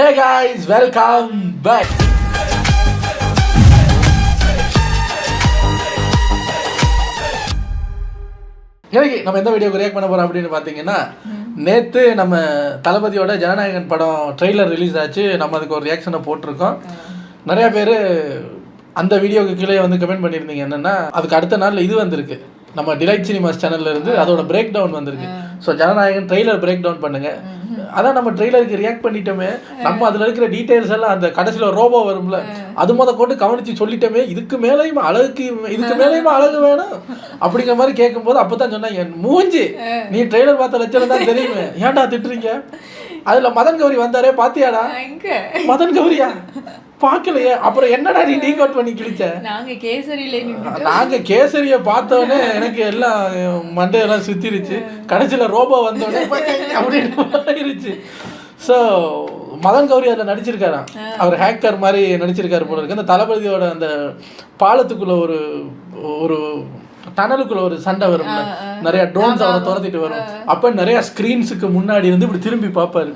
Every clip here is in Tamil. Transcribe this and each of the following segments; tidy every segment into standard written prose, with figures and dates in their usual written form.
Hey guys, welcome back. இன்னைக்கு நம்ம எந்த வீடியோக்கு ரியாக்ட் பண்ண போறோம் அப்படின்னு பார்த்தீங்கன்னா, நேற்று நம்ம தளபதியோட ஜனநாயகன் படம் ட்ரெய்லர் ரிலீஸ் ஆச்சு. நம்ம அதுக்கு ஒரு ரியாக்ஷனை போட்டிருக்கோம். நிறைய பேர் அந்த வீடியோக்கு கீழே வந்து கமெண்ட் பண்ணியிருந்தீங்க. என்னன்னா, அதுக்கு அடுத்த நாள் இது வந்திருக்கு, நம்ம டிலைட் சினிமாஸ் சேனல்ல இருந்து அதோட பிரேக் டவுன் வந்திருக்கு. So Jananayagan trailer breakdown பண்ணுங்க. அதான் நம்ம ட்ரெய்லருக்கு ரியாக்ட் பண்ணிட்டோமே, நம்ம அதில் இருக்கிற டீட்டெயில்ஸ் எல்லாம் அந்த கடைசியில் ரோபோ வரும்ல, அது கொண்டு கவனித்து சொல்லிட்டோமே, இதுக்கு மேலேயுமா அழகு வேணும் அப்படிங்கிற மாதிரி கேட்கும்போது அப்போ தான் சொன்னாங்க, மூஞ்சி நீ ட்ரெய்லர் பார்த்த லட்சம் தான் தெரியுமே, ஏன்டா திட்டுறீங்க? அதில் மதன் கௌரி வந்தாரே, பாத்தியாடா? மதன் கௌரியா? பார்க்கலையே. அப்புறம் என்னடா நீ டீகோட் பண்ணி கிழிச்ச? நாங்கள் கேசரியை பார்த்தோன்னே எனக்கு எல்லாம் மண்டையெல்லாம் சுற்றிருச்சு. கடைசியில் ரோபோ வந்தோடனே அப்படின்னு இருந்துச்சு. ஸோ மதன் கௌரி அதில் நடிச்சிருக்காராம். அவர் ஹேக்கர் மாதிரி நடிச்சிருக்காரு போல இருக்கு. அந்த தளபதியோட அந்த பாலத்துக்குள்ள ஒரு டனலுக்குள்ள ஒரு சண்டை வரும், நிறைய ட்ரோன்ஸ் அவரை துரத்திட்டு வரும். அப்ப நிறைய ஸ்கிரீன்ஸுக்கு முன்னாடி இருந்து இப்படி திரும்பி பார்ப்பாரு.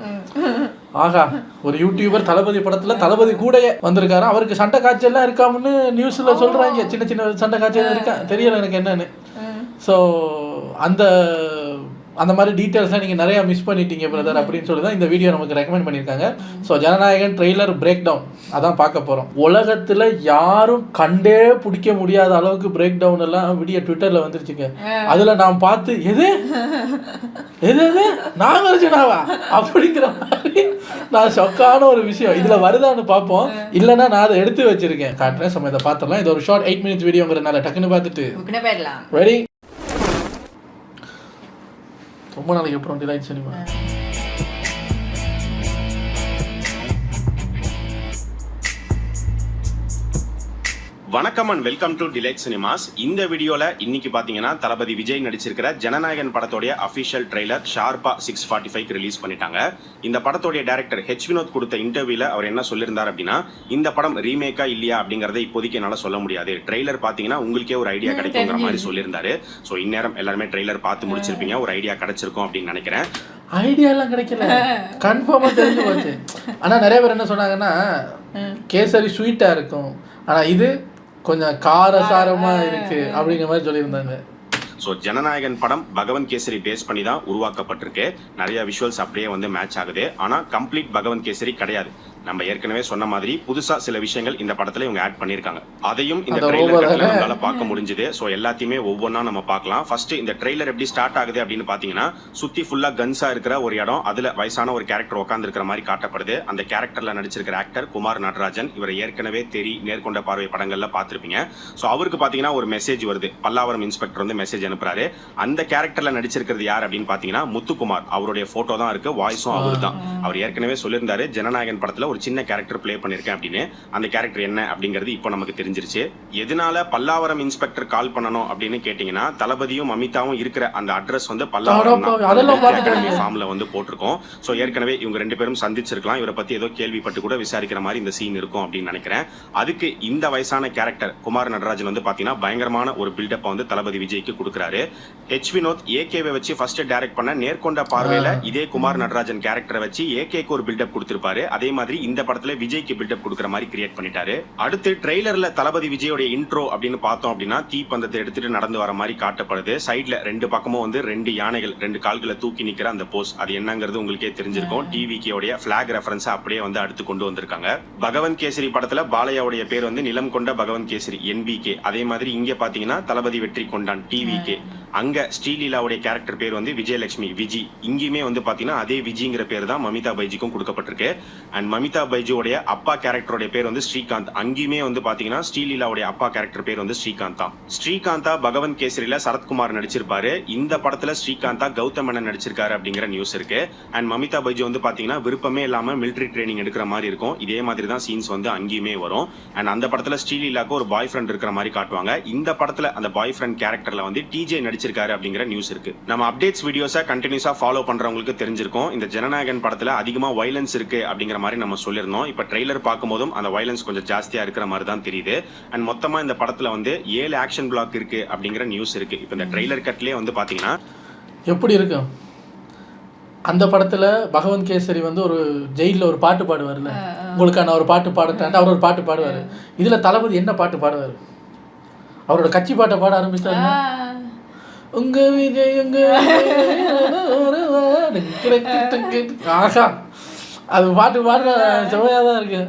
ஆகா, ஒரு யூடியூபர் தளபதி படத்துல தளபதி கூடயே வந்திருக்காரு. அவருக்கு சண்டை காட்சியெல்லாம் இருக்காமுன்னு நியூஸ்ல சொல்றாங்க. சின்ன சின்ன சண்டை காட்சியெல்லாம் இருக்கா, தெரியல எனக்கு என்னன்னு. ஸோ அந்த மாதிரி டீட்டெயில்ஸ்லாம் நீங்கள் நிறையா மிஸ் பண்ணிட்டீங்க பிரதர் அப்படின்னு சொல்லி தான் இந்த வீடியோ நமக்கு ரெக்கமெண்ட் பண்ணியிருக்காங்க. So Jananayagan trailer breakdown அதான் பார்க்க போகிறோம். உலகத்தில் யாரும் கண்டே பிடிக்க முடியாத அளவுக்கு பிரேக் டவுன் எல்லாம் வீடியோ ட்விட்டரில் வந்துருச்சுங்க. அதில் நான் பார்த்து எது நாகார்ஜுனாவா அப்படிங்கிற மாதிரி நான் ஷொக்கான ஒரு விஷயம் இதில் வருதான்னு பார்ப்போம். இல்லைன்னா நான் அதை எடுத்து வச்சிருக்கேன், காட்டுறேன். நம்ம இதை பார்த்துடலாம். இது ஒரு ஷார்ட் 8 minutes வீடியோங்கிறதுனால டக்குன்னு பார்த்துட்டு ரெடி. ரொம்ப நாளைக்கு அப்புறம் டிலைட் சினிமா. வணக்கம் and welcome to delight cinemas. இந்த வீடியோல இன்னைக்கு பாத்தீங்கன்னா தளபதி விஜய் நடிச்சிருக்கிற ஜனநாயகன் படத்தோடைய அபிஷியல் ட்ரெய்லர் ஷார்ப்பா 6:45 ரிலீஸ் பண்ணிட்டாங்க. இந்த படத்தோடைய டைரக்டர் ஹெச் வினோத் கொடுத்த இன்டர்வியூல அவர் என்ன சொல்லியிருந்தார் அப்படின்னா, இந்த படம் ரீமேக்கா இல்லையா அப்படிங்கறத இப்போதைக்கு என்னால சொல்ல முடியாது, ட்ரெய்லர் பாத்தீங்கன்னா உங்களுக்கே ஒரு ஐடியா கிடைக்குங்கிற மாதிரி சொல்லியிருந்தாரு. ஸோ இந்நேரம் எல்லாருமே ட்ரெய்லர் பார்த்து முடிச்சிருப்பீங்க, ஒரு ஐடியா கிடைச்சிருக்கும் அப்படின்னு நினைக்கிறேன். ஐடியா எல்லாம் கிடைக்கல, கன்ஃபார்மா தெரிஞ்சு போச்சு. ஆனா நிறைய பேர் என்ன சொன்னாங்கன்னா, கேசரி ஸ்வீட்டா இருக்கும், ஆனா இது கொஞ்சம் காரசாரமா இருக்கு அப்படிங்கிற மாதிரி சொல்லியிருந்தாங்க. ஸோ ஜனநாயகன் படம் பகவந்த் கேசரி பேஸ் பண்ணி தான் உருவாக்கப்பட்டிருக்கு. நிறைய விஷுவல்ஸ் அப்படியே வந்து மேட்ச் ஆகுது. ஆனா கம்ப்ளீட் பகவந்த் கேசரி கிடையாது. நம்ம ஏற்கனவே சொன்ன மாதிரி புதுசா சில விஷயங்கள் இந்த படத்துல இவங்க ஆட் பண்ணிருக்காங்க. அதையும் இந்த ட்ரெய்லர் நம்மளால பார்க்க முடிஞ்சது. ஸோ எல்லாத்தையுமே ஒவ்வொன்றா நம்ம பார்க்கலாம். ஃபர்ஸ்ட் இந்த ட்ரெய்லர் எப்படி ஸ்டார்ட் ஆகுது அப்படின்னு பாத்தீங்கன்னா, சுத்தி ஃபுல்லா கன்ஸா இருக்கிற ஒரு இடம், அதுல வயசான ஒரு கேரக்டர் உட்கார்ந்து இருக்கிற மாதிரி காட்டப்படுது. அந்த கேரக்டர்ல நடிச்சிருக்கிற ஆக்டர் குமார் நடராஜன். இவரை ஏற்கனவே நேர்கொண்ட பார்வை படங்கள்ல பார்த்திருப்பீங்க. ஸோ அவருக்கு பாத்தீங்கன்னா ஒரு மெசேஜ் வருது, பல்லாவரம் இன்ஸ்பெக்டர் வந்து மெசேஜ் அனுப்புறாரு. அந்த கேரக்டர்ல நடிச்சிருக்கிறது யார் அப்படின்னு பாத்தீங்கன்னா முத்துக்குமார். அவருடைய போட்டோ தான் இருக்கு, வாய்ஸும் அவரு தான். அவர் ஏற்கனவே சொல்லியிருந்தாரு ஜனநாயகன் படத்துல ஒரு சின்ன கேரக்டர் பிளே பண்ணிருக்கேன் அப்படின்னு. அந்த கேரக்டர் என்ன அப்படிங்கிறது இப்போ நமக்கு தெரிஞ்சிருச்சு. எதனால பல்லாவரம் இன்ஸ்பெக்டர் கால் பண்ணணும் அப்படின்னு கேட்டீங்கன்னா, தளபதியும் அமிதாவும் இருக்கிற அந்த அட்ரஸ் வந்து பல்லாவரம் ஃபார்ம்ல வந்து போட்டிருக்கோம். சோ ஏற்கனவே இவங்க ரெண்டு பேரும் சந்திச்சிருக்கலாம். இவரை பத்தி ஏதோ கேள்விப்பட்டு கூட விசாரிக்கிற மாதிரி இந்த சீன் இருக்கும் அப்படின்னு நினைக்கிறேன். அதுக்கு இந்த வயசான கேரக்டர் குமார் நடராஜன் வந்து பாத்தீங்கன்னா பயங்கரமான ஒரு பில்டப் வந்து தளபதி விஜய்க்கு கொடுக்குறாரு. ஹெச் வினோத் ஏகேவை வச்சு ஃபர்ஸ்ட் டைரக்ட் பண்ண நேர்கொண்ட பார்வையில இதே குமார் நடராஜன் கேரக்டரை வச்சு ஏகேக்கு ஒரு பில்டப் கொடுத்திருப்பாரு. அதே மாதிரி இந்த படத்துல விஜய்க்கு பில்டப் கொடுக்கிற மாதிரி கிரியேட் பண்ணிட்டாரு. அடுத்து ட்ரெய்லர்ல தளபதி விஜயோட இன்ட்ரோ அப்படின்னு பார்த்தோம் அப்படின்னா, தீப்பந்தத்தை எடுத்துட்டு நடந்து வர மாதிரி காட்டப்படுது. சைட்ல ரெண்டு பக்கமும் வந்து ரெண்டு யானைகள் ரெண்டு கால்களை தூக்கி நிக்கிற அந்த போஸ், அது என்னங்கிறது உங்களுக்கே தெரிஞ்சிருக்கும். டிவிகேயோட பிளாக் ரெஃபரன்ஸ் அப்படியே வந்து அடுத்து கொண்டு வந்திருக்காங்க. பகவந்த் கேசரி படத்துல பாலையாவுடைய பேர் வந்து நிலம் கொண்ட பகவந்த் கேசரி NBK. அதே மாதிரி இங்க பாத்தீங்கன்னா தளபதி வெற்றி கொண்டான் TVK. அங்க ஸ்ரீலீலாவுடைய கேரக்டர் பேர் வந்து விஜயலட்சுமி விஜி. இங்கேயுமே வந்து பாத்தீங்கன்னா அதே விஜிங்கிற பேர் தான் மமிதா பைஜிக்கும் கொடுக்கப்பட்டிருக்கு. அண்ட் மமிதா பைஜியோடைய அப்பா கேரக்டருடைய பேர் வந்து ஸ்ரீகாந்த். அங்கேயுமே வந்து பாத்தீங்கன்னா ஸ்ரீலீலாவுடைய அப்பா கேரக்டர் பேர் வந்து ஸ்ரீகாந்த் தான். ஸ்ரீகாந்தா பகவந்த் கேசரியில சரத்குமார் நடிச்சிருப்பாரு. இந்த படத்துல ஸ்ரீகாந்தா கௌதம் மேனன் நடிச்சிருக்காரு அப்படிங்கிற நியூஸ் இருக்கு. அண்ட் மமிதா பைஜி வந்து பாத்தீங்கன்னா விருப்பமே இல்லாம மிலிட்டரி ட்ரைனிங் எடுக்கிற மாதிரி இருக்கும். இதே மாதிரி தான் சீன்ஸ் வந்து அங்கேயுமே வரும். அண்ட் அந்த படத்துல ஸ்ரீலீலாக்கு ஒரு பாய் ஃப்ரெண்ட் இருக்கிற மாதிரி காட்டுவாங்க. இந்த படத்துல அந்த பாய் ஃப்ரெண்ட் கேரக்டர்ல வந்து டிஜே நடிச்சிருக்காரு அப்படிங்கிற நியூஸ் இருக்கு. நம்ம அப்டேட்ஸ் வீடியோஸை கண்டினியூஸா ஃபாலோ பண்றவங்களுக்கு தெரிஞ்சிருக்கும். இந்த ஜனநாயகன் படத்துல அதிகமா வயலன்ஸ் இருக்கு அப்படிங்கிற மாதிரி நம்ம சொல்லிருந்தோம். இப்ப ட்ரெய்லர் பார்க்கும்போதும் அந்த வயலன்ஸ் கொஞ்சம் ஜாஸ்தியா இருக்கிற மாதிரி தான் தெரியுது. அண்ட் மொத்தமா இந்த படத்துல வந்து 7 ஆக்ஷன் பிளாக் இருக்கு அப்படிங்கிற நியூஸ் இருக்கு. இப்ப இந்த ட்ரெய்லர் கட்லயே வந்து பாத்தீங்கன்னா எப்படி இருக்கும் அந்த படத்தில் பகவந்த் கேசரி வந்து ஒரு ஜெயிலில் ஒரு பாட்டு பாடுவார்ல, உங்களுக்கான ஒரு பாட்டு பாடுறேன் அவர் ஒரு பாட்டு பாடுவார். இதில் தளபதி என்ன பாட்டு பாடுவார்? அவரோட கட்சி பாட்டை பாட ஆரம்பிச்சாரு. உங்க விஜய் ஆஹா, அது பாட்டு பாடுற சுவையாக தான் இருக்கு.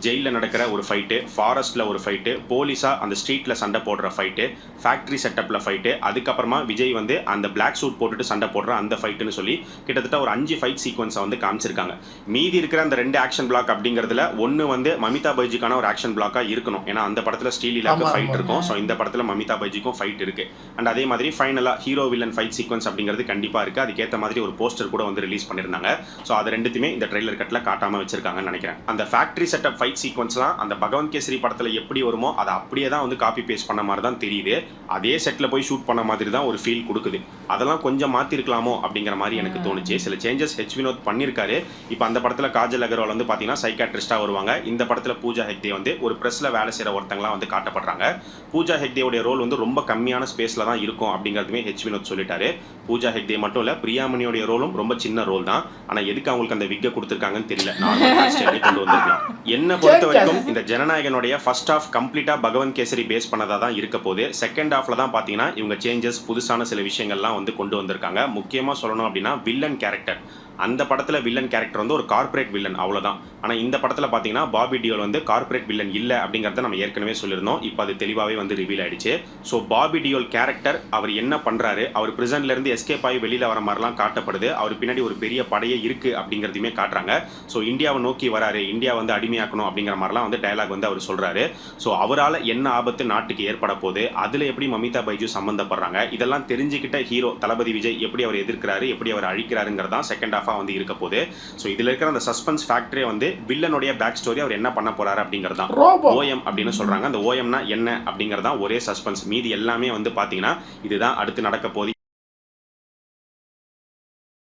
ஜெயிலில் நடக்கிற ஒரு ஃபைட்டு, ஃபாரஸ்ட்டில் ஒரு ஃபைட்டு, போலீஸாக அந்த ஸ்ட்ரீட்டில் சண்டை போடுற ஃபைட்டு, ஃபேக்ட்ரி செட்டப்பில் ஃபைட்டு, அதுக்கப்புறமா விஜய் வந்து அந்த பிளாக் சூட் போட்டுட்டு சண்டை போடுற அந்த ஃபைட்டுன்னு சொல்லி கிட்டத்தட்ட ஒரு 5 ஃபைட் சீக்வன்ஸை வந்து காமிச்சிருக்காங்க. மீதி இருக்கிற அந்த 2 ஆக்ஷன் பிளாக் அப்படிங்கிறதுல ஒன்று வந்து மமிதா பைஜிக்கான ஒரு ஆக்ஷன் பிளாக்காக இருக்கணும். ஏன்னா அந்த படத்தில் ஸ்ரீலீலாக்கு ஃபைட் இருக்கும். ஸோ இந்த படத்தில் மமிதா பைஜிக்கும் ஃபைட் இருக்குது. அண்ட் அதே மாதிரி ஃபைனலாக ஹீரோ வில்லன் ஃபைட் சீக்வன்ஸ் அப்படிங்கிறது கண்டிப்பாக இருக்குது. அதுக்கேற்ற மாதிரி ஒரு போஸ்டர் கூட வந்து ரிலீஸ் பண்ணியிருந்தாங்க. ஸோ அது ரெண்டுத்தையுமே இந்த ட்ரெய்லர் கட்டில் காட்டாமல் வச்சிருக்காங்கன்னு நினைக்கிறேன். அந்த ஃபேக்ட்ரி செட்டப் ஃபைட் சீக்வன்ஸ்லாம் அந்த பகவந்த் கேசரி படத்தில் எப்படி வருமோ அதை அப்படியே தான் வந்து காப்பி பேஸ்ட் பண்ண மாதிரி தான் தெரியுது. அதே செட்டில் போய் ஷூட் பண்ண மாதிரி தான் ஒரு ஃபீல் கொடுக்குது. அதெல்லாம் கொஞ்சம் மாற்றிருக்கலாமோ அப்படிங்கிற மாதிரி எனக்கு தோணுச்சு. சில சேஞ்சஸ் ஹெச் வினோத் பண்ணியிருக்காரு. இப்போ அந்த படத்தில் காஜல் அகர்வால் வந்து பார்த்தீங்கன்னா சைக்காட்ரிஸ்டாக வருவாங்க. இந்த படத்தில் பூஜா ஹெக்டே வந்து ஒரு ப்ரெஸ்ஸில் வேலை செய்கிற ஒருத்தங்களாம் வந்து காட்டப்படுறாங்க. பூஜா ஹெக்டேவுடைய ரோல் வந்து ரொம்ப கம்மியான ஸ்பேஸில் தான் இருக்கும் அப்படிங்கிறதுமே ஹெச் வினோத் சொல்லிட்டாரு. பூஜா ஹெக்டே மட்டும் இல்லை, பிரியாமணியோடைய ரோலும் ரொம்ப சின்ன ரோல் தான். ஆனால் எதுக்கு அவங்களுக்கு அந்த விக்கை கொடுத்துருக்காங்கன்னு தெரியல. கொண்டு வந்திருக்கலாம். என்ன பொறுத்த வரைக்கும் இந்த ஜனநாயகனுடைய ஃபர்ஸ்ட் ஹாஃப் கம்ப்ளீட்டா பகவந்த் கேசரி பேஸ் பண்ணதா தான் இருக்க போகுது. செகண்ட் ஹாஃப்ல தான் பாத்தீங்கன்னா இவங்க சேஞ்சஸ், புதுசான சில விஷயங்கள்லாம் வந்து கொண்டு வந்திருக்காங்க. முக்கியமா சொல்லணும் அப்படின்னா வில்லன் கேரக்டர். அந்த படத்துல வில்லன் கேரக்டர் வந்து ஒரு கார்ப்பரேட் வில்லன், அவ்வளவுதான். ஆனா இந்த படத்துல பாத்தீங்கன்னா பாபி டியோல் வந்து கார்ப்பரேட் வில்லன் இல்ல அப்படிங்கறத நம்ம ஏற்கனவே சொல்லியிருந்தோம். இப்போ அது தெளிவாவே வந்து ரிவீல் ஆயிடுச்சு. ஸோ பாபி டியோல் கேரக்டர் அவர் என்ன பண்றாரு, அவர் பிரிசன்ல இருந்து எஸ்கேப் ஆகி வெளியில வர மாதிரிலாம் காட்டப்படுது. அவர் பின்னாடி ஒரு பெரிய படையே இருக்கு அப்படிங்கிறதுமே காட்டுறாங்க. ஸோ இந்தியாவை நோக்கி வராரு, இந்தியா வந்து அடிமையாக்கணும் அப்படிங்கிற மாதிரிலாம் வந்து டயலாக் வந்து அவர் சொல்றாரு. ஸோ அவரால் என்ன ஆபத்து நாட்டுக்கு ஏற்பட போகுது, அதுல எப்படி மமிதா பைஜு சம்பந்தப்படுறாங்க, இதெல்லாம் தெரிஞ்சுக்கிட்ட ஹீரோ தளபதி விஜய் எப்படி அவர் எதிர்க்கிறாரு, எப்படி அவர் அழிக்கிறாருங்கிறதான் செகண்ட் ஹாஃபா வந்து இருக்க போகுது. ஸோ இதுல இருக்கிற அந்த சஸ்பென்ஸ் ஃபேக்டரே வந்து வில்லனுடைய பேக் ஸ்டோரி, அவர் என்ன பண்ண போறாரு அப்படிங்கிறதான். ஓஎம் அப்படின்னு சொல்றாங்க. அந்த ஓஎம்னா என்ன அப்படிங்கறதா ஒரே சஸ்பென்ஸ். மீதி எல்லாமே வந்து பாத்தீங்கன்னா இதுதான் அடுத்து நடக்க போகுது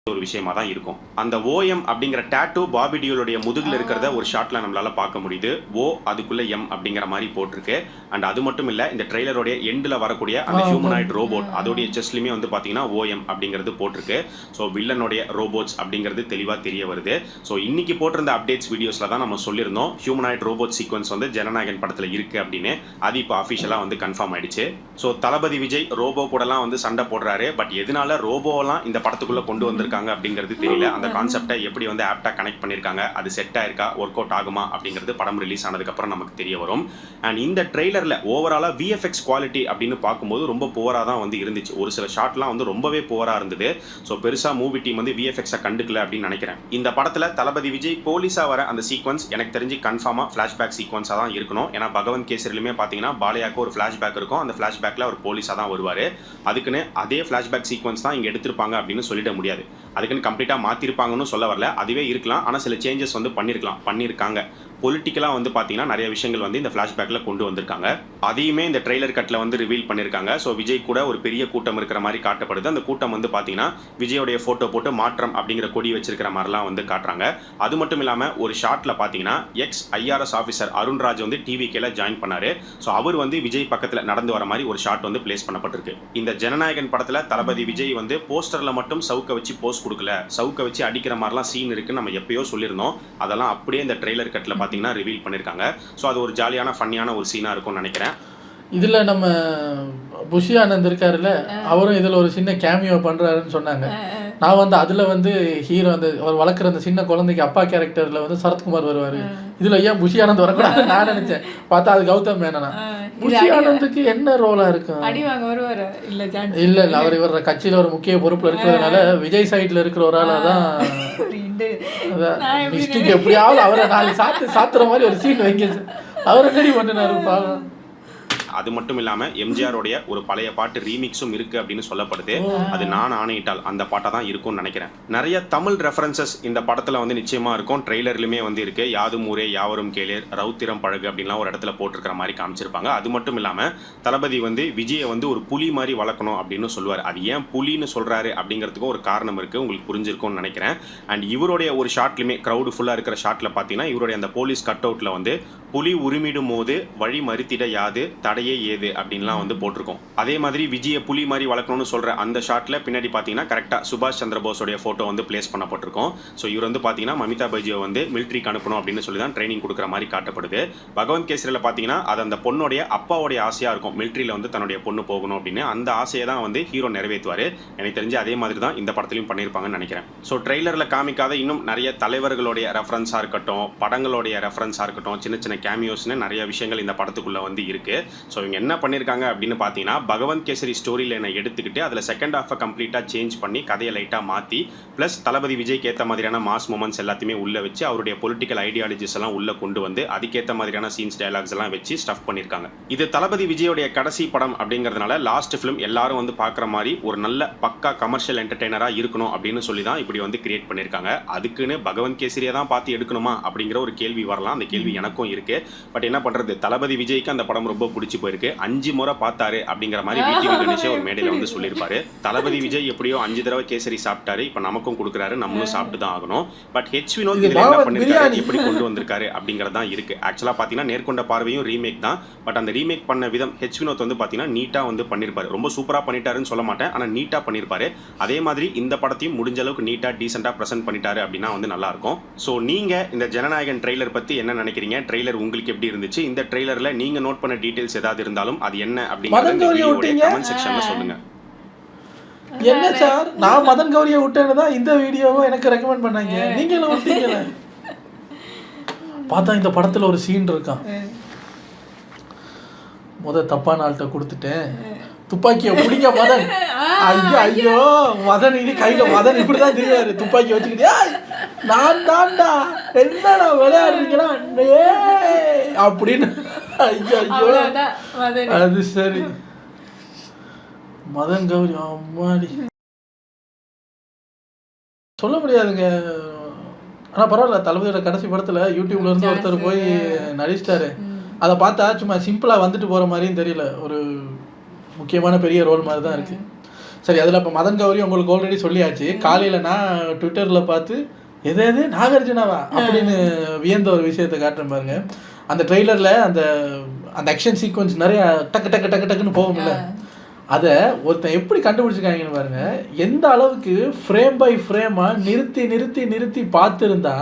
ஒரு விஷயமா தான் இருக்கும். அந்த ஓஎம் அப்படிங்கிற டாட்டூ பாபி டியோலுடைய முதுகுல இருக்கிறத ஒரு ஷாட்ல நம்மளால பார்க்க முடியுது. ஓ அதுக்குள்ள எம் அப்படிங்கிற மாதிரி போட்டிருக்கு. அண்ட் அது மட்டும் இல்ல, இந்த ட்ரெய்லருடைய எண்ட்ல வரக்கூடிய அந்த ஹியூமனாய்ட் ரோபோட் அதோடைய செஸ்ட்லயுமே வந்து பாத்தீங்கன்னா ஓஎம் அப்படிங்கிறது போட்டிருக்கு. ஸோ வில்லனுடைய ரோபோட்ஸ் அப்படிங்கிறது தெளிவா தெரிய வருது. ஸோ இன்னைக்கு போட்டிருந்த அப்டேட்ஸ் வீடியோஸ்ல தான் நம்ம சொல்லியிருந்தோம் ஹியூமனாய்ட் ரோபோட் சீக்வன்ஸ் வந்து ஜனநாயகன் படத்துல இருக்கு அப்படின்னு. அது இப்போ அஃபிஷியலா வந்து கன்ஃபார்ம் ஆயிடுச்சு. ஸோ தளபதி விஜய் ரோபோ கூடலாம் வந்து சண்டை போடுறாரு. பட் எதனால ரோபோவெல்லாம் இந்த படத்துக்குள்ள கொண்டு வந்திருக்காங்க அப்படிங்கிறது தெரியல. அந்த கான்செப்டை எப்படி வந்து ஆப்டா கனெக்ட் பண்ணிருக்காங்க, அது செட் ஆயிருக்கா, ஒர்க் அவுட் ஆகுமா அப்படிங்கிறது படம் ரிலீஸ் ஆனதுக்கு அப்புறம் நமக்கு தெரிய வரும். அண்ட் இந்த ட்ரெய்லர்ல ஓவராலா விஎஃப்எக்ஸ் குவாலிட்டி அப்படின்னு பார்க்கும்போது ரொம்ப புவரா தான் வந்து இருந்துச்சு. ஒரு சில ஷாட்லாம் வந்து ரொம்பவே புவரா இருந்தது. ஸோ பெருசா மூவி டீம் வந்து விஎஃப்எக்ஸை கண்டுக்கல அப்படின்னு நினைக்கிறேன். இந்த படத்துல தளபதி விஜய் போலீஸா வர அந்த சீக்வன்ஸ் எனக்கு தெரிஞ்சு கன்ஃபார்மா ஃபிளாஷ்பேக் சீக்வன்ஸா தான் இருக்கணும். ஏன்னா பகவந்த் கேசரிலுமே பாத்தீங்கன்னா பாலையாக்கு ஒரு ஃபிளாஷ்பேக் இருக்கும். அந்த ஃபிளாஷ்பேக்ல அவர் போலீஸா தான் வருவாரு. அதுக்குன்னு அதே ஃபிளாஷ்பேக் சீக்வன்ஸ் தான் இங்க எடுத்திருப்பாங்க அப்படின்னு சொல்லிட முடியாது. அதுக்குன்னு கம்ப்ளீட்டா மாத்திருப்பாங்கன்னு சொல்ல வரல. அதுவே இருக்கலாம். ஆனா சில சேஞ்சஸ் வந்து பண்ணிருக்காங்க. பொலிட்டிக்கலாக வந்து பார்த்தீங்கன்னா நிறைய விஷயங்கள் வந்து இந்த ஃப்ளாஷ்பேக்கில் கொண்டு வந்திருக்காங்க. அதையுமே இந்த ட்ரெய்லர் கட்டில் வந்து ரிவீல் பண்ணியிருக்காங்க. ஸோ விஜய் கூட ஒரு பெரிய கூட்டம் இருக்கிற மாதிரி காட்டப்படுது. அந்த கூட்டம் வந்து பார்த்தீங்கன்னா விஜயோடைய ஃபோட்டோ போட்டு மாற்றம் அப்படிங்கிற கொடி வச்சிருக்கிற மாதிரிலாம் வந்து காட்டுறாங்க. அது மட்டும் இல்லாமல் ஒரு ஷாட்டில் பார்த்தீங்கன்னா எக்ஸ் ஐஆர்எஸ் ஆஃபீஸர் அருண்ராஜ் வந்து டிவிகேல ஜாயின் பண்ணாரு. ஸோ அவர் வந்து விஜய் பக்கத்தில் நடந்து வர மாதிரி ஒரு ஷாட் வந்து பிளேஸ் பண்ணப்பட்டிருக்கு. இந்த ஜனநாயகன் படத்தில் தளபதி விஜய் வந்து போஸ்டரில் மட்டும் சவுக்க வச்சு போஸ்ட் கொடுக்கல, சவுக்க வச்சு அடிக்கிற மாதிரிலாம் சீன் இருக்குன்னு நம்ம எப்பயோ சொல்லியிருந்தோம். அதெல்லாம் அப்படியே இந்த ட்ரெய்லர் கட்டில் பார்த்தீங்கன்னா ரிவீல் பண்ணிருக்காங்க. ஸோ அது ஒரு ஜாலியான ஃபன்னியான ஒரு சீனா இருக்கும்னு நினைக்கிறேன். இதில் நம்ம புஷி ஆனந்த் இருக்காருல்ல, அவரும் இதில் ஒரு சின்ன கேமியோ பண்ணுறாருன்னு சொன்னாங்க. நான் வந்து அதில் வந்து ஹீரோ அந்த அவர் வளர்க்குற அந்த சின்ன குழந்தைக்கு அப்பா கேரக்டரில் வந்து சரத்குமார் வருவார். இதில் ஏன் புஷி ஆனந்த் வரக்கூடாதுன்னு நான் நினச்சேன். பார்த்தா அது கௌதம் மேனனா. புஷி ஆனந்துக்கு என்ன ரோலாக இருக்கும்? இல்லை அவர் இவர் கட்சியில் ஒரு முக்கிய பொறுப்பில் இருக்கிறதுனால விஜய் சைடில் இருக்கிற ஒரு ஆளாக தான் மிஸ்டிக் எப்படியாவது அவரை நாலு சாத்துற மாதிரி ஒரு சீன் வைக்க அவரை ரெடி பண்ணினாரு பாவம். அது மட்டும் இல்லாம எம்ஜிஆருடைய ஒரு பழைய பாட்டு ரீமிக்ஸும் இருக்கு அப்படின்னு சொல்லப்படுது. அது நான் ஆணையிட்டால் அந்த பாட்டா தான் இருக்கும்னு நினைக்கிறேன். நிறைய தமிழ் ரெஃபரன்சஸ் இந்த படத்துல வந்து நிச்சயமா இருக்கும். ட்ரெய்லர்லயுமே வந்து இருக்கு. யாதும் ஊரே யாவரும் கேளீர், ரவுத்திரம் பழகு அப்படின்லாம் ஒரு இடத்துல போட்டிருக்கிற மாதிரி காமிச்சிருப்பாங்க. அது மட்டும் இல்லாம தளபதி வந்து விஜயை வந்து ஒரு புலி மாதிரி வளர்க்கணும் அப்படின்னு சொல்லுவார். அது ஏன் புலின்னு சொல்றாரு அப்படிங்கிறதுக்கும் ஒரு காரணம் இருக்கு. உங்களுக்கு புரிஞ்சிருக்கும்னு நினைக்கிறேன். அண்ட் இவருடைய ஒரு ஷாட்லயுமே கிரௌடு ஃபுல்லா இருக்கிற ஷாட்ல பாத்தீங்கன்னா இவருடைய அந்த போலீஸ் கட் அவுட்ல வந்து புலி உரிமிடும் போது வழி மறுத்திட யாது தடையே கதையே ஏது அப்படின்லாம் வந்து போட்டிருக்கோம். அதே மாதிரி விஜய புலி மாதிரி வளர்க்கணும்னு சொல்ற அந்த ஷாட்ல பின்னாடி பாத்தீங்கன்னா கரெக்டா சுபாஷ் சந்திர போஸோட போட்டோ வந்து பிளேஸ் பண்ணப்பட்டிருக்கும். ஸோ இவர் வந்து பாத்தீங்கன்னா மமிதா பைஜியை வந்து மிலிட்ரிக்கு அனுப்பணும் அப்படின்னு சொல்லி தான் ட்ரைனிங் கொடுக்குற மாதிரி காட்டப்படுது. பகவந்த் கேசரியில் பாத்தீங்கன்னா அது அந்த பொண்ணுடைய அப்பாவுடைய ஆசையா இருக்கும், மிலிட்ரியில வந்து தன்னுடைய பொண்ணு போகணும் அப்படின்னு. அந்த ஆசையை தான் வந்து ஹீரோ நிறைவேற்றுவாரு. எனக்கு தெரிஞ்சு அதே மாதிரி தான் இந்த படத்திலையும் பண்ணியிருப்பாங்கன்னு நினைக்கிறேன். ஸோ ட்ரெய்லர்ல காமிக்காத இன்னும் நிறைய தலைவர்களுடைய ரெஃபரன்ஸா இருக்கட்டும், படங்களுடைய ரெஃபரன்ஸா இருக்கட்டும், சின்ன சின்ன கேமியோஸ்னு நிறைய விஷயங்கள் இந்த படத்துக்குள்ள வந்து இருக்கு. ஸோ இவங்க என்ன பண்ணியிருக்காங்க அப்படின்னு பார்த்தீங்கன்னா பகவந்த் கேசரி ஸ்டோரி லைனை எடுத்துக்கிட்டு அதில் செகண்ட் ஹாஃபை கம்ப்ளீட்டாக சேஞ்ச் பண்ணி கதையை லைட்டாக மாற்றி ப்ளஸ் தளபதி விஜய்க்கு ஏற்ற மாதிரியான மாஸ் மூமெண்ட்ஸ் எல்லாத்தையுமே உள்ள வச்சு அவருடைய பொலிட்டிக்கல் ஐடியாலஜிஸ் எல்லாம் உள்ள கொண்டு வந்து அதுக்கேற்ற மாதிரியான சீன்ஸ் டயலாக்ஸ் எல்லாம் வச்சு ஸ்டஃப் பண்ணியிருக்காங்க. இது தளபதி விஜயோடைய கடைசி படம் அப்படிங்கிறதுனால லாஸ்ட் ஃபிலிம் எல்லாரும் வந்து பார்க்குற மாதிரி ஒரு நல்ல பக்கா கமர்ஷியல் என்டர்டெய்னராக இருக்கணும் அப்படின்னு சொல்லி தான் இப்படி வந்து கிரியேட் பண்ணியிருக்காங்க. அதுக்குன்னு பகவந்த் கேசரியை தான் பார்த்து எடுக்கணுமா அப்படிங்கிற ஒரு கேள்வி வரலாம். அந்த கேள்வி எனக்கும் இருக்கு. பட் என்ன பண்றது, தளபதி விஜய்க்கு அந்த படம் ரொம்ப பிடிச்சி போயிருக்கு. 5 முறை பார்த்தாரு அப்படிங்கிற மாதிரி விடிவி கணேஷ் ஒரு மேடையில வந்து சொல்லியிருப்பாரு. தளபதி விஜய் எப்படியோ 5 தடவை கேசரி சாப்பிட்டாரு, இப்ப நமக்கும் கொடுக்குறாரு, நம்மளும் சாப்பிட்டு தான் ஆகணும். பட் ஹெச் வினோத் இதுல என்ன பண்ணிருக்காரு, எப்படி கொண்டு வந்திருக்காரு அப்படிங்கறதான் இருக்கு. ஆக்சுவலா பாத்தீங்கன்னா நேர்கொண்ட பார்வையும் ரீமேக் தான். பட் அந்த ரீமேக் பண்ண விதம் ஹெச் வினோத் வந்து பாத்தீங்கன்னா நீட்டா வந்து பண்ணிருப்பாரு. ரொம்ப சூப்பரா பண்ணிட்டாருன்னு சொல்ல மாட்டேன், ஆனா நீட்டா பண்ணிருப்பாரு. அதே மாதிரி இந்த படத்தையும் முடிஞ்ச அளவுக்கு நீட்டா டீசெண்டா பிரசன்ட் பண்ணிட்டாரு அப்படின்னா வந்து நல்லா இருக்கும். சோ நீங்க இந்த ஜனநாயகன் ட்ரெய்லர் பத்தி என்ன நினைக்கிறீங்க? ட்ரெய்லர் உங்களுக்கு எப்படி இருந்துச்சு? இந்த ட்ரெய்லர்ல நீங்க நோட் பண்ண டீடைல்ஸ் ஏதாவது இருந்தாலும் அது என்ன அப்படிங்கறத இந்த வீடியோவோட கமெண்ட் செக்ஷன்ல சொல்லுங்க. என்ன சார், நான் மதன் கௌரியை விட்டேன்னு தான் இந்த வீடியோவை எனக்கு ரெக்கமெண்ட் பண்ணாங்க, நீங்களும் விட்டீங்களே. பார்த்தா இந்த படத்துல ஒரு சீன் இருக்கான். தப்பான ஆள்கிட்ட கொடுத்துட்டேன், துப்பாக்கியை பிடிங்க மதன். ஐயோ ஐயோ மதன் இனி கையில மதன் இப்படிதான் தெரியாது, துப்பாக்கி வச்சுக்கிட்டே நான் தான்டா என்னடா விளையாடுறீங்களா அப்படின்னு. ஐயோ ஐயோ அது சரி. மதன் கௌரி அம்மாடி சொல்ல முடியாதுங்க. ஆனா பரவாயில்ல, தளபதியோட கடைசி படத்துல யூடியூப்ல இருந்து ஒருத்தர் போய் நடிச்சிட்டாரு. அதை பார்த்தா சும்மா சிம்பிளா வந்துட்டு போற மாதிரியும் தெரியல, ஒரு முக்கியமான பெரிய ரோல் மாதிரி தான் இருக்கு. சரி, அதில் இப்போ மதன் கௌரி உங்களுக்கு ஆல்ரெடி சொல்லியாச்சு. காலையில் நான் ட்விட்டரில் பார்த்து எது நாகார்ஜுனாவா அப்படின்னு வியந்த ஒரு விஷயத்தை காட்டுறேன் பாருங்க. அந்த ட்ரெய்லரில் அந்த அந்த ஆக்ஷன் சீக்வன்ஸ் நிறைய டக்கு டக்கு டக்கு டக்குன்னு போகும்ல, அதை ஒருத்தன் எப்படி கண்டுபிடிச்சிருக்காங்கன்னு பாருங்க. எந்த அளவுக்கு ஃப்ரேம் பை ஃப்ரேமாக நிறுத்தி நிறுத்தி நிறுத்தி பார்த்துருந்தா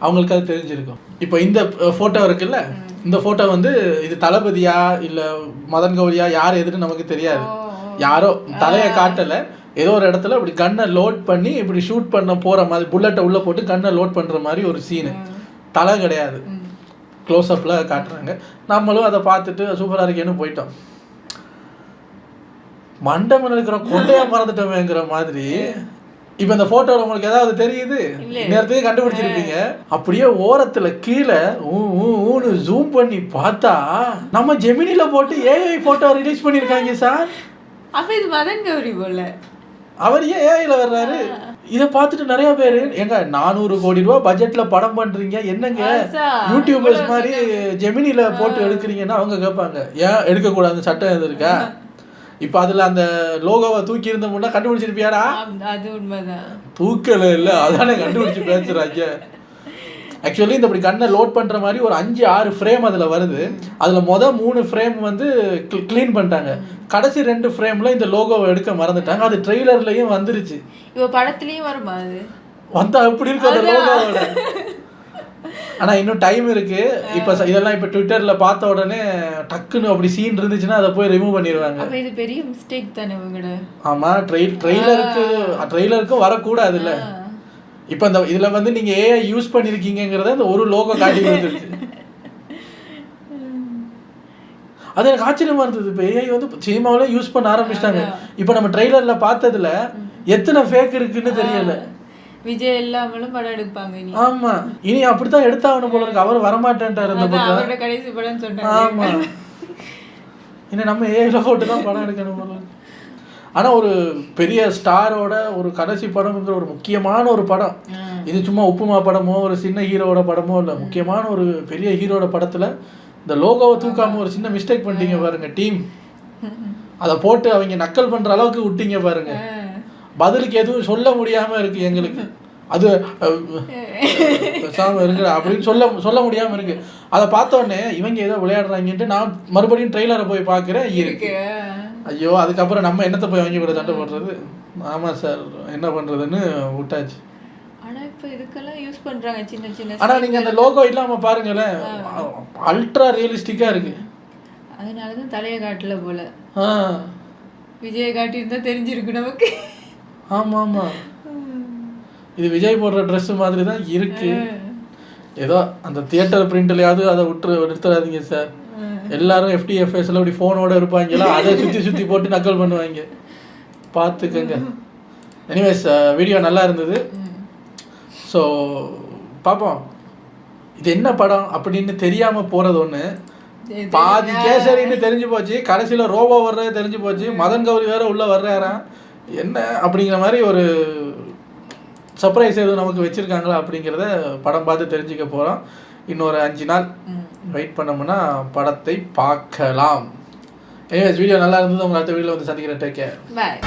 அவங்களுக்கு அது தெரிஞ்சிருக்கும். இப்போ இந்த ஃபோட்டோ இருக்குல்ல, இந்த ஃபோட்டோ வந்து இது தளபதியா இல்லை மதன் கௌரியா யார் எதுன்னு நமக்கு தெரியாது. யாரோ தலையை காட்டலை, ஏதோ ஒரு இடத்துல இப்படி கன்னை லோட் பண்ணி இப்படி ஷூட் பண்ண போகிற மாதிரி புல்லட்டை உள்ளே போட்டு கன்னை லோட் பண்ணுற மாதிரி ஒரு சீனு. தலை கிடையாது, க்ளோஸ்அப்பில் காட்டுறாங்க. நம்மளும் அதை பார்த்துட்டு சூப்பராக இருக்கேன்னு போயிட்டோம். மண்டபம் இருக்கிற கொண்டையா மறந்துட்டோமேங்கிற மாதிரி. இப்போ இந்த ஃபோட்டோவில் உங்களுக்கு ஏதாவது தெரியுது, நேரத்துக்கு கண்டுபிடிச்சிருப்பீங்க. அப்படியே ஓரத்தில் கீழே ஊன்னு ஜூம் பண்ணி பார்த்தா நம்ம ஜெமினில போட்டு ஏஐ ஃபோட்டோ ரிலீஸ் பண்ணியிருக்காங்க சார். அப்ப இது மதன் கௌரி போல. அவர் ஏன் ஏஐல வர்றாரு? இதை பார்த்துட்டு நிறைய பேர் எங்க 400 கோடி ரூபா பட்ஜெட்ல படம் பண்றீங்க, என்னங்க யூடியூபர்ஸ் மாதிரி ஜெமினில போட்டு எடுக்கிறீங்கன்னா அவங்க கேட்பாங்க, ஏன் எடுக்கக்கூடாது சட்டம் எது இருக்கா? இப்போ அதில் அந்த லோகோவை தூக்கி இருந்த முன்னா கண்டுபிடிச்சிருப்பியாடா? அது உண்மைதான், தூக்கல இல்லை, அதானே கண்டுபிடிச்சி பேசுறாங்க. ஆக்சுவலி இந்த இப்படி கண்ணை லோட் பண்ணுற மாதிரி ஒரு 5-6 ஃப்ரேம் அதில் வருது. அதில் 3 ஃப்ரேம் வந்து க்ளீன் பண்ணிட்டாங்க. கடைசி 2 ஃப்ரேமில் இந்த லோகோவை எடுக்க மறந்துட்டாங்க. அது ட்ரெய்லர்லையும் வந்துருச்சு. இப்போ படத்துலையும் வருமா? அது வந்தா எப்படி இருக்கும் அந்த லோகோவோட? ஆனால் இன்னும் டைம் இருக்கு. இப்போ இதெல்லாம் இப்போ ட்விட்டரில் பார்த்த உடனே டக்குன்னு அப்படி சீன் இருந்துச்சுன்னா அதை போய் ரிமூவ் பண்ணிடுவாங்க. அப்போ இது பெரிய மிஸ்டேக் தானே இவங்கட. ஆமாம், ட்ரெய்லருக்கும் வரக்கூடாது இல்லை. இப்போ இந்த இதில் வந்து நீங்கள் ஏஐ யூஸ் பண்ணியிருக்கீங்கிறத இந்த ஒரு லோகோ காட்டி வந்துருச்சு. அது எனக்கு ஆச்சரியமா இருந்தது. இப்போ ஏஐ வந்து சினிமாவிலே யூஸ் பண்ண ஆரம்பிச்சிட்டாங்க. இப்போ நம்ம ட்ரெய்லரில் பார்த்ததுல எத்தனை ஃபேக் இருக்குன்னு தெரியல. விஜய் எல்லாமலும் படம் எடுப்பாங்க. ஆமா, இனி அப்படித்தான் எடுத்தாகணும் போல இருக்கு. அவர் வரமாட்டேன்ட்டாரு அந்த படம், அவரோட கடைசி படம் சொன்னாங்க. ஆமா, இன்னும் நம்ம ஏஐல போட்டு தான் படம் எடுக்கணும் போல இருக்கு. ஆனா ஒரு பெரிய ஸ்டாரோட ஒரு கடைசி படம்ங்கிற ஒரு முக்கியமான ஒரு படம் இது. சும்மா உப்புமா படமோ ஒரு சின்ன ஹீரோட படமோ இல்லை, முக்கியமான ஒரு பெரிய ஹீரோட படத்துல இந்த லோகோவை தூக்காம ஒரு சின்ன மிஸ்டேக் பண்ணிட்டீங்க பாருங்க டீம். அதை போட்டு அவங்க நக்கல் பண்ற அளவுக்கு விட்டீங்க பாருங்க. பதிலுக்கு எதுவும் சொல்ல முடியாம இருக்கு எங்களுக்கு. அது பேசாமல் இருக்கிற அப்படின்னு சொல்ல முடியாமல் இருக்கு. அதை பார்த்த உடனே இவங்க ஏதோ விளையாடுறாங்கன்ட்டு நான் மறுபடியும் ட்ரெய்லரை போய் பார்க்குறேன் இருக்கு. ஐயோ அதுக்கப்புறம் நம்ம என்னத்தை போய் வாங்கி கூட சண்டை போடுறது. ஆமாம் சார் என்ன பண்ணுறதுன்னு விட்டாச்சு. ஆனா இப்போ இதுக்கெல்லாம் யூஸ் பண்றாங்க சின்ன சின்ன. ஆனால் நீங்கள் அந்த லோகோ இல்லாமல் பாருங்களேன், அல்ட்ரா ரியலிஸ்டிக்காக இருக்கு. அதனால தான் தலையை காட்டல போல. விஜயை காட்டியிருந்தா தெரிஞ்சிருக்கு நமக்கு. ஆமாம் ஆமாம், இது விஜய் போடுற ட்ரெஸ் மாதிரி தான் இருக்கு. ஏதோ அந்த தியேட்டர் பிரிண்ட்லையாவது அதை விட்டுறாதீங்க சார். எல்லாரும் FTFSல இப்படி ஃபோனோட இருப்பாங்களா, அதை சுற்றி போட்டு நக்கல் பண்ணுவாங்க, பார்த்துக்கங்க. எனிவேஸ் வீடியோ நல்லா இருந்தது. ஸோ பார்ப்போம் இது என்ன படம் அப்படின்னு தெரியாமல் போகிறது ஒன்று. பாதி கேசரின்னு தெரிஞ்சு போச்சு, கடைசியில் ரோபோ வர்றது தெரிஞ்சு போச்சு, மதன் கௌரி வேற உள்ளே வர்றாராம் என்ன அப்படிங்கிற மாதிரி ஒரு சர்ப்ரைஸ் எதுவும் நமக்கு வச்சுருக்காங்களா அப்படிங்கிறத படம் பார்த்து தெரிஞ்சுக்க போகிறோம். இன்னொரு 5 நாள் வெயிட் பண்ணோம்னா படத்தை பார்க்கலாம். எனிவேஸ் வீடியோ நல்லா இருந்தது. உங்களை அடுத்த வீடியோவில் வந்து சந்திக்கிறேன். Take care. பாய்.